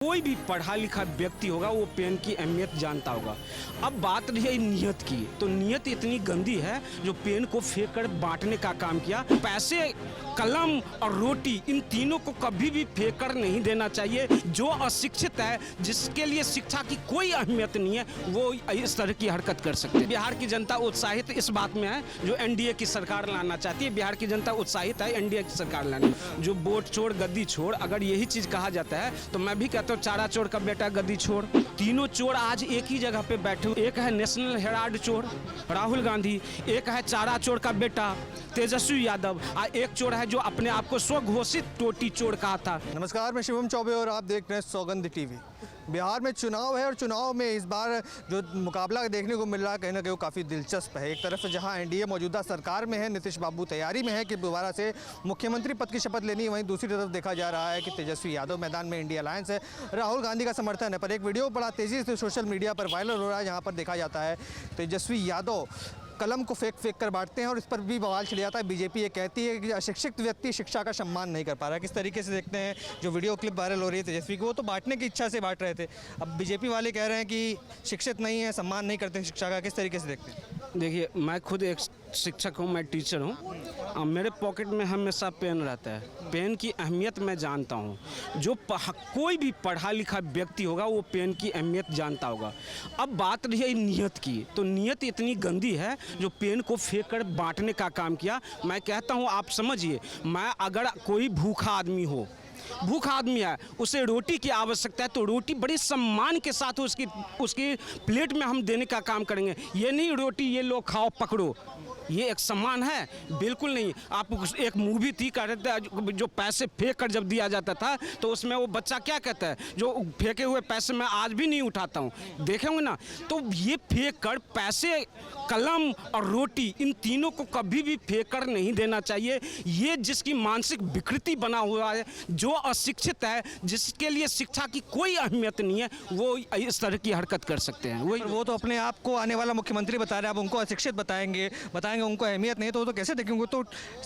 कोई भी पढ़ा लिखा व्यक्ति होगा वो पेन की अहमियत जानता होगा। अब बात रही है नियत की, तो नियत इतनी गंदी है जो पेन को फेंक कर बांटने का काम किया। पैसे, कलम और रोटी, इन तीनों को कभी भी फेंक कर नहीं देना चाहिए। जो अशिक्षित है, जिसके लिए शिक्षा की कोई अहमियत नहीं है, वो इस तरह की हरकत कर सकते हैं। बिहार की जनता उत्साहित इस बात में है जो एनडीए की सरकार लाना चाहती है। बिहार की जनता उत्साहित है एनडीए की सरकार लाने। जो वोट छोड़ गद्दी छोड़, अगर यही चीज कहा जाता है तो मैं भी कहता हूँ चारा चोर का बेटा गद्दी छोड़। तीनों चोर आज एक ही जगह पे बैठे हुए। एक है नेशनल हेराल्ड चोर राहुल गांधी, एक है चारा चोर का बेटा तेजस्वी यादव, और एक चोर है जो अपने आप को स्वघोषित टोटी चोर कहा था। नमस्कार, मैं शिवम चौबे और आप देख रहे हैं सौगंध टीवी। बिहार में चुनाव है और चुनाव में इस बार जो मुकाबला देखने को मिल रहा है कहीं ना कहीं वो काफ़ी दिलचस्प है। एक तरफ से जहां एनडीए मौजूदा सरकार में है, नीतीश बाबू तैयारी में है कि दोबारा से मुख्यमंत्री पद की शपथ लेनी है, वहीं दूसरी तरफ देखा जा रहा है कि तेजस्वी यादव मैदान में, इंडिया अलायंस है, राहुल गांधी का समर्थन है। पर एक वीडियो बड़ा तेज़ी से सोशल मीडिया पर वायरल हो रहा है जहाँ पर देखा जाता है तेजस्वी यादव कलम को फेंक कर बांटते हैं और इस पर भी बवाल छिड़ जाता है। बीजेपी ये कहती है कि अशिक्षित व्यक्ति शिक्षा का सम्मान नहीं कर पा रहा है। किस तरीके से देखते हैं जो वीडियो क्लिप वायरल हो रही है तेजस्वी की, वो तो बांटने की इच्छा से बांट रहे थे, अब बीजेपी वाले कह रहे हैं कि शिक्षित नहीं है, सम्मान नहीं करते शिक्षा का। किस तरीके से देखते हैं? देखिए, मैं खुद एक शिक्षक हूँ, मैं टीचर हूँ। मेरे पॉकेट में हमेशा पेन रहता है। पेन की अहमियत मैं जानता हूँ। जो कोई भी पढ़ा लिखा व्यक्ति होगा वो पेन की अहमियत जानता होगा। अब बात रही है नियत की, तो नियत इतनी गंदी है जो पेन को फेंक कर बांटने का काम किया। मैं कहता हूँ आप समझिए, मैं अगर कोई भूखा आदमी हो, भूखा आदमी है, उसे रोटी की आवश्यकता है, तो रोटी बड़े सम्मान के साथ उसकी प्लेट में हम देने का काम करेंगे। ये नहीं रोटी ये लो खाओ पकड़ो, ये एक सम्मान है? बिल्कुल नहीं। आप एक मूवी थी कह रहे थे जो पैसे फेंक कर जब दिया जाता था तो उसमें वो बच्चा क्या कहता है, जो फेंके हुए पैसे मैं आज भी नहीं उठाता हूँ, देखेंगे ना। तो ये फेंक कर पैसे, कलम और रोटी, इन तीनों को कभी भी फेंक कर नहीं देना चाहिए। ये जिसकी मानसिक विकृति बना हुआ है, जो अशिक्षित है, जिसके लिए शिक्षा की कोई अहमियत नहीं है, वो इस तरह की हरकत कर सकते हैं। वो तो अपने आप को आने वाला मुख्यमंत्री बता रहे हैं, आप उनको अशिक्षित बताएंगे, उनको अहमियत नहीं, तो वो तो कैसे देखेंगे? तो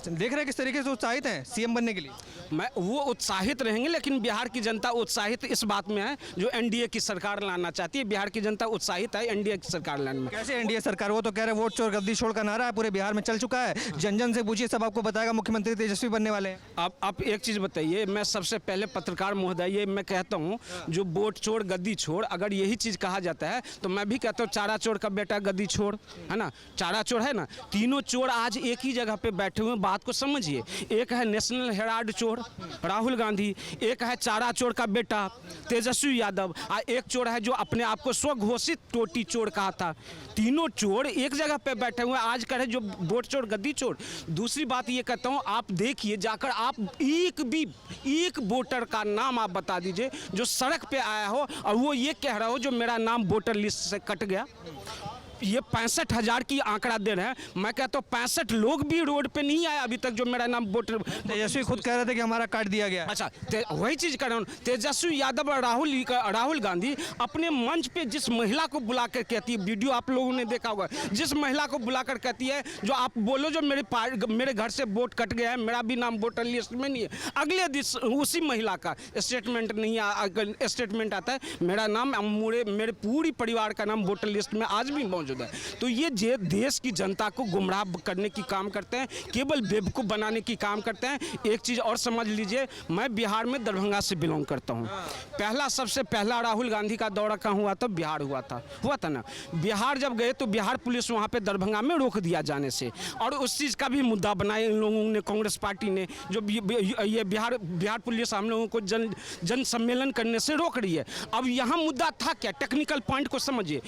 देख रहे हैं किस तरीके से उत्साहित हैं सीएम बनने के लिए। वो उत्साहित रहेंगे, लेकिन बिहार की जनता उत्साहित इस बात में है जो एनडीए की सरकार लाना चाहती है। बिहार की जनता उत्साहित है एनडीए की सरकार लाने में। कैसे एनडीए सरकार? वो तो कह रहे हैं वोट चोर गद्दी छोड़ का नारा है पूरे बिहार में चल चुका है, जन जन से पूछिए, सब आपको बताएगा मुख्यमंत्री तेजस्वी बनने वाले हैं। आप एक चीज़ बताइए, मैं सबसे पहले पत्रकार महोदय, ये मैं कहता हूँ जो वोट चोर गद्दी छोड़, अगर यही चीज़ कहा जाता है तो मैं भी कहता हूँ चारा चोर का बेटा गद्दी छोड़, है ना। चारा चोर है ना, तीनों चोर आज एक ही जगह पे बैठे हुए। बात को समझिए, एक है नेशनल हेराल्ड चोर राहुल गांधी, एक है चारा चोर का बेटा तेजस्वी यादव, और एक चोर है जो अपने आप को स्वघोषित टोटी चोर कहा था। तीनों चोर एक जगह पे बैठे हुए आज कह रहे जो वोट चोर गद्दी चोर। दूसरी बात ये कहता हूँ, आप देखिए जाकर, आप एक वोटर का नाम आप बता दीजिए जो सड़क पे आया हो और वो ये कह रहा हो जो मेरा नाम वोटर लिस्ट से कट गया। ये 65,000 की आंकड़ा दे रहे हैं। मैं कहता हूँ 65 लोग भी रोड पे नहीं आए अभी तक जो मेरा नाम वोटर। तेजस्वी खुद कह रहे थे कि हमारा काट दिया गया। अच्छा, वही चीज कर रहा हूँ। तेजस्वी यादव और राहुल गांधी अपने मंच पे जिस महिला को बुलाकर कहती है, वीडियो आप लोगों ने देखा होगा, जिस महिला को बुलाकर कहती है जो आप बोलो जो मेरे घर से वोट कट गया है, मेरा भी नाम वोटर लिस्ट में नहीं है, अगले दिन उसी महिला का स्टेटमेंट आता है मेरा नाम, मेरे पूरी परिवार का नाम वोटर लिस्ट में आज भी मौजूद। तो ये देश की जनता को गुमराह करने की काम करते हैं, केवल बेवकूफ बनाने की काम करते हैं। एक चीज और समझ लीजिए, मैं बिहार में दरभंगा से बिलोंग करता हूं। सबसे पहला राहुल गांधी का दौरा कहाँ हुआ था? बिहार हुआ था ना। बिहार जब गए तो बिहार पुलिस वहां पे दरभंगा में रोक दिया जाने से, और उस चीज का भी मुद्दा बनाया इन लोगों ने, कांग्रेस पार्टी ने, जो ये बिहार पुलिस हम लोगों को जन सम्मेलन करने से रोक रही है। अब यहाँ मुद्दा था क्या? टेक्निकल पॉइंट को समझिए।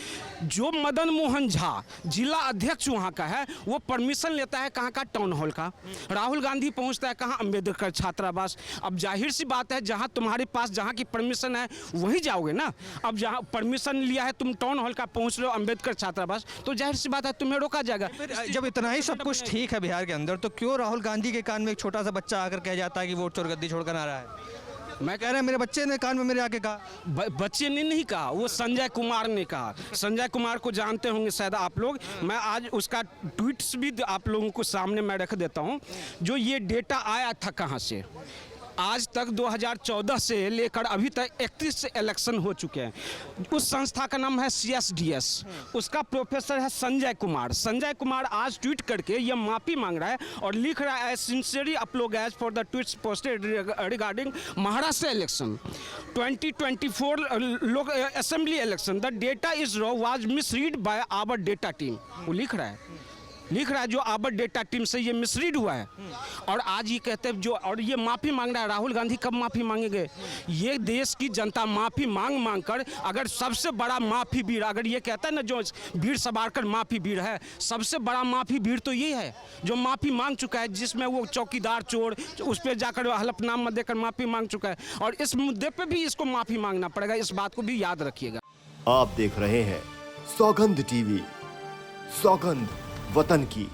जो मदन मोहन झा जिला अध्यक्ष वहां का है, वो परमिशन लेता है कहां का? टाउन हॉल का। राहुल गांधी पहुंचता है कहां? अंबेडकर छात्रावास। अब जाहिर सी बात है, जहां तुम्हारे पास जहां की परमिशन है वहीं जाओगे ना। अब जहां परमिशन लिया है तुम टाउन हॉल का, पहुंच रहे हो अंबेडकर छात्रावास, तो जाहिर सी बात है तुम्हें रोका जाएगा। जब इतना ही सब कुछ ठीक है बिहार के अंदर, तो क्यों राहुल गांधी के कान में एक छोटा सा बच्चा आकर कह जाता है कि वोट चोर गद्दी छोड़ का नारा है? मैं कह रहा मेरे बच्चे ने कान में मेरे आके कहा। बच्चे ने नहीं कहा, वो संजय कुमार ने कहा। संजय कुमार को जानते होंगे शायद आप लोग। मैं आज उसका ट्वीट्स भी आप लोगों को सामने मैं रख देता हूं। जो ये डेटा आया था कहां से, आज तक 2014 से लेकर अभी तक 31 इलेक्शन हो चुके हैं। उस संस्था का नाम है CSDS, उसका प्रोफेसर है संजय कुमार। संजय कुमार आज ट्वीट करके ये माफ़ी मांग रहा है और लिख रहा है sincerely apologize for the tweets posted regarding Maharashtra election 2024 लोक assembly election. The data is raw was misread by our data team. वो लिख रहा है जो आवर डेटा टीम से ये मिसरीड हुआ है। और आज ये कहते हैं जो, और ये माफ़ी मांग रहा है। राहुल गांधी कब माफ़ी मांगेंगे? ये देश की जनता माफ़ी मांग कर, अगर सबसे बड़ा माफ़ी भीड़, अगर ये कहता है ना जो भीड़ सवारकर माफ़ी भीड़ है, सबसे बड़ा माफ़ी भीड़ तो ये है जो माफ़ी मांग चुका है, जिसमें वो चौकीदार चोर उस पर जाकर हलफनामा देकर माफ़ी मांग चुका है। और इस मुद्दे पर भी इसको माफ़ी मांगना पड़ेगा, इस बात को भी याद रखिएगा। आप देख रहे हैं सौगंध टीवी, सौगंध वतन की।